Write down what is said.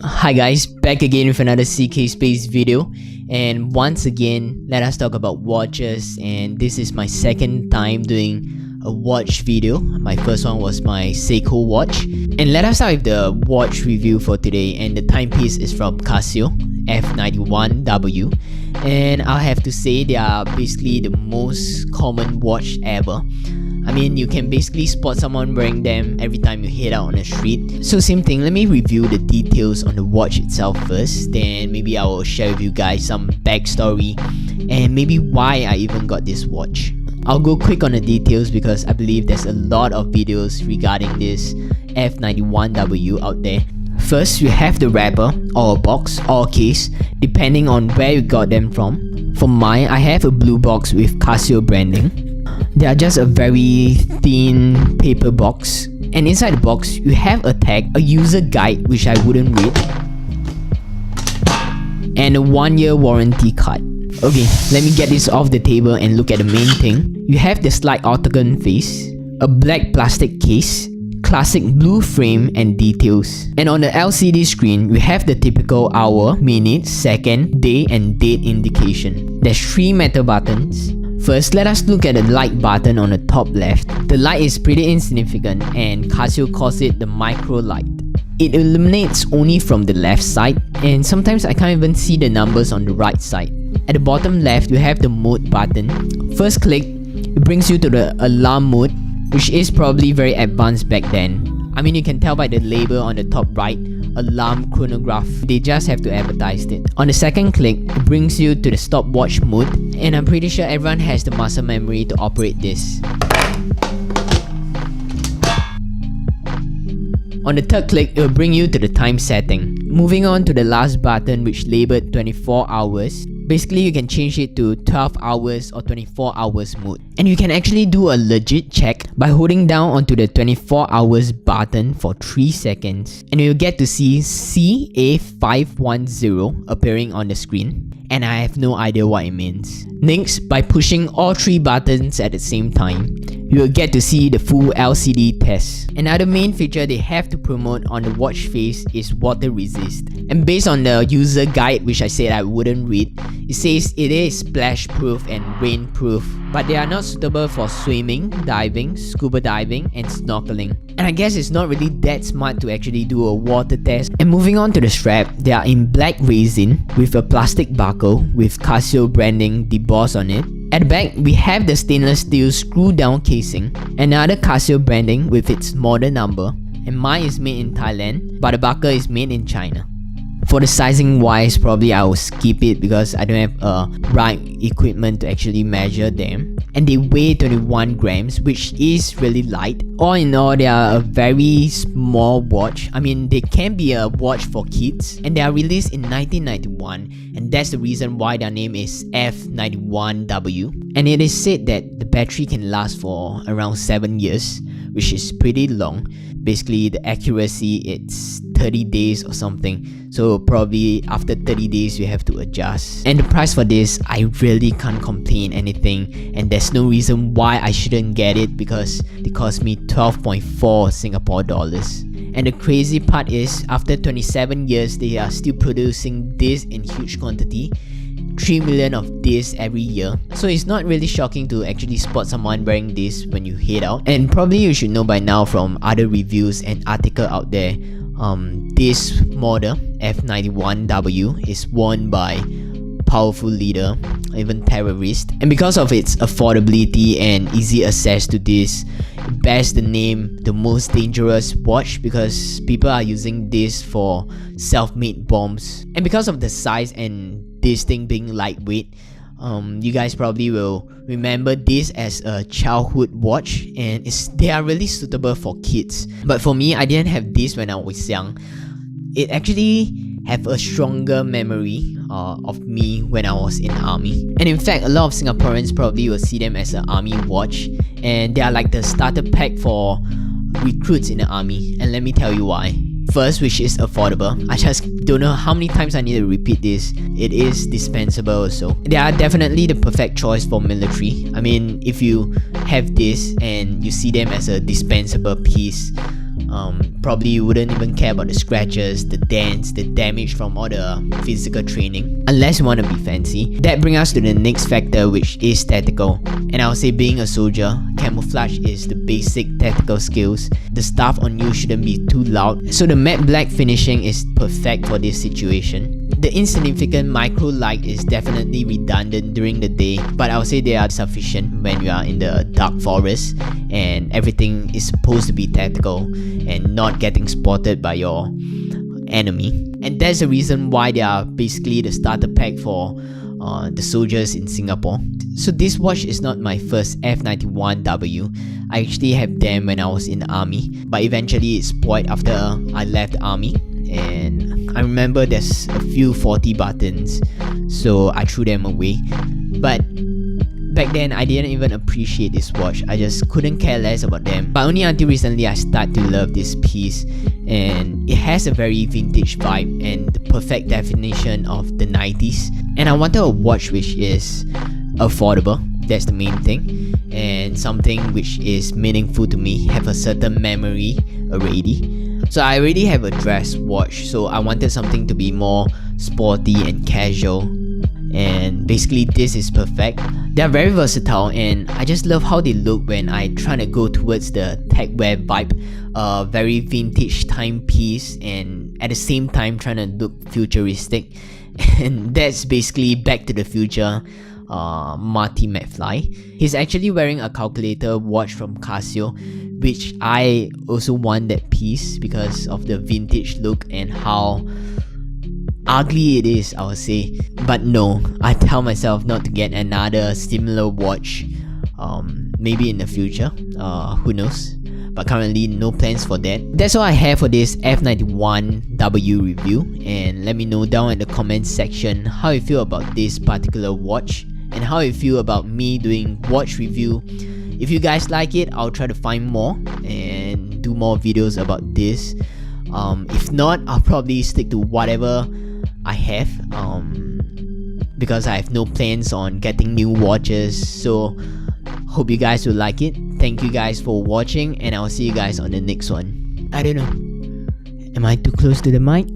Hi guys, back again with another CKSPACE video, and once again let us talk about watches. And this is my second time doing a watch video. My first one was my Seiko watch, and let us start with the watch review for today. And the timepiece is from Casio F-91W, and I have to say they are basically the most common watch ever. I mean, you can basically spot someone wearing them every time you head out on the street. So same thing, let me review the details on the watch itself first, then maybe I will share with you guys some backstory and maybe why I even got this watch. I'll go quick on the details because I believe there's a lot of videos regarding this F-91W out there. First, you have the wrapper or a box or a case depending on where you got them from. For mine, I have a blue box with Casio branding. They are just a very thin paper box, and inside the box you have a tag, a user guide which I wouldn't read, and a 1-year warranty card. Okay, let me get this off the table and look at the main thing. You have the slight octagon face, a black plastic case, classic blue frame and details, and on the LCD screen we have the typical hour, minute, second, day and date indication. There's 3 metal buttons. First, let us look at the light button on the top left. The light is pretty insignificant and Casio calls it the micro light. It illuminates only from the left side, and sometimes I can't even see the numbers on the right side. At the bottom left, you have the mode button. First click, it brings you to the alarm mode, which is probably very advanced back then. I mean, you can tell by the label on the top right, alarm chronograph. They just have to advertise it. On the second click, it brings you to the stopwatch mode, and I'm pretty sure everyone has the muscle memory to operate this. On the third click, it will bring you to the time setting. Moving on to the last button, which labeled 24 hours. Basically, you can change it to 12 hours or 24 hours mode. And you can actually do a legit check by holding down onto the 24 hours button for 3 seconds. And you'll get to see CA510 appearing on the screen. And I have no idea what it means. Next, by pushing all 3 buttons at the same time, you will get to see the full LCD test. Another main feature they have to promote on the watch face is water resist. And based on the user guide, which I said I wouldn't read, it says it is splash proof and rain proof, but they are not suitable for swimming, diving, scuba diving and snorkeling. And I guess it's not really that smart to actually do a water test. And moving on to the strap, they are in black resin with a plastic buckle with Casio branding debossed on it. At the back, we have the stainless steel screw-down casing, another Casio branding with its model number, and mine is made in Thailand, but the buckle is made in China. For the sizing wise, probably I will skip it because I don't have right equipment to actually measure them. And they weigh 21 grams, which is really light. All in all, they are a very small watch. I mean, they can be a watch for kids, and they are released in 1991, and that's the reason why their name is F-91W. And it is said that the battery can last for around 7 years, which is pretty long. Basically, the accuracy, it's 30 days or something, so probably after 30 days you have to adjust. And the price for this, I really can't complain anything, and there's no reason why I shouldn't get it because they cost me 12.4 Singapore dollars. And the crazy part is, after 27 years, they are still producing this in huge quantity. 3 million of this every year. So it's not really shocking to actually spot someone wearing this when you head out. And probably you should know by now from other reviews and articles out there, this model F-91W is worn by powerful leader, even terrorist. And because of its affordability and easy access to this, it bears the name the most dangerous watch because people are using this for self-made bombs. And because of the size and this thing being lightweight, you guys probably will remember this as a childhood watch, and they are really suitable for kids. But for me, I didn't have this when I was young. It actually have a stronger memory of me when I was in army. And in fact, a lot of Singaporeans probably will see them as an army watch, and they are like the starter pack for recruits in the army. And let me tell you why. First, which is affordable. I just don't know how many times I need to repeat this. It is dispensable also. They are definitely the perfect choice for military. I mean, if you have this and you see them as a dispensable piece, Probably you wouldn't even care about the scratches, the dents, the damage from all the physical training, unless you want to be fancy. That brings us to the next factor, which is tactical. And I'll say, being a soldier, camouflage is the basic tactical skills. The stuff on you shouldn't be too loud, so the matte black finishing is perfect for this situation. The insignificant micro light is definitely redundant during the day, but I'll say they are sufficient when you are in the dark forest and everything is supposed to be tactical and not getting spotted by your enemy. And that's the reason why they are basically the starter pack for the soldiers in Singapore. So this watch is not my first F-91W. I actually have them when I was in the army, but eventually it spoiled after I left the army. And I remember there's a few faulty buttons, so I threw them away. But back then I didn't even appreciate this watch. I just couldn't care less about them. But only until recently I started to love this piece, and it has a very vintage vibe and the perfect definition of the 90s. And I wanted a watch which is affordable, that's the main thing, and something which is meaningful to me, have a certain memory already. So I already have a dress watch, so I wanted something to be more sporty and casual, and basically this is perfect. They're very versatile and I just love how they look when I try to go towards the tech wear vibe. Very vintage timepiece and at the same time trying to look futuristic. And that's basically Back to the Future Marty McFly. He's actually wearing a calculator watch from Casio, which I also want that piece because of the vintage look and how ugly it is, I would say. But no, I tell myself not to get another similar watch. Maybe in the future, who knows, but currently no plans for that. That's all I have for this F-91W review, and let me know down in the comments section how you feel about this particular watch and how you feel about me doing watch review. If you guys like it, I'll try to find more and do more videos about this. If not, I'll probably stick to whatever I have, because I have no plans on getting new watches. So hope you guys will like it. Thank you guys for watching, and I'll see you guys on the next one. I don't know, am I too close to the mic?